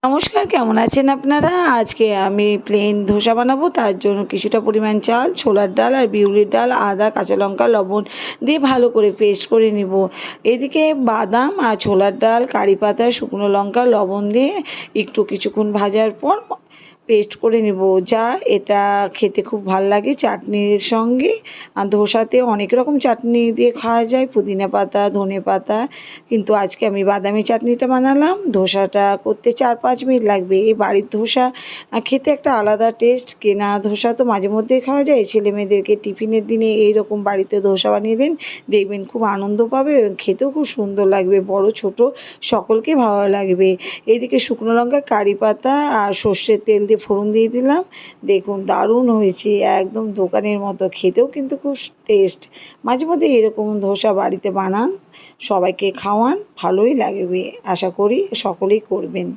নমস্কার, কেমন আছেন আপনারা? আজকে আমি প্লেন ধোসা বানাবো। তার জন্য কিছুটা পরিমাণ চাল, ছোলার ডাল আর বিউলির ডাল, আদা, কাঁচা লঙ্কা, লবণ দিয়ে ভালো করে পেস্ট করে নিব। এদিকে বাদাম আর ছোলার ডাল, কারি পাতা, শুকনো লঙ্কা, লবণ দিয়ে একটু কিছুক্ষণ ভাজার পর পেস্ট করে নেব। যা এটা খেতে খুব ভাল লাগে চাটনির সঙ্গে। আর ধোসাতে অনেক রকম চাটনি দিয়ে খাওয়া যায়, পুদিনা পাতা, ধনে পাতা। কিন্তু আজকে আমি বাদামি চাটনিটা বানালাম। ধোসাটা করতে 4-5 মিনিট লাগবে। এই বাড়ির ধোসা খেতে একটা আলাদা টেস্ট। কেনা ধোসা তো মাঝে মধ্যেই খাওয়া যায়। ছেলেমেয়েদেরকে টিফিনের দিনে এইরকম বাড়িতে ধোসা বানিয়ে দিন, দেখবেন খুব আনন্দ পাবে এবং খেতেও খুব সুন্দর লাগবে। বড় ছোট সকলকে ভালো লাগবে। এইদিকে শুকনো লঙ্কা, কারি পাতা আর সর্ষের তেল দিয়ে ফোড়ন দিয়ে দিলাম। দেখুন দারুণ হয়েছে, একদম দোকানের মতো। খেতেও কিন্তু খুব টেস্ট। মাঝে মধ্যে এরকম ধোসা বাড়িতে বানান, সবাইকে খাওয়ান, ভালোই লাগবে। আশা করি সকলেই করবেন।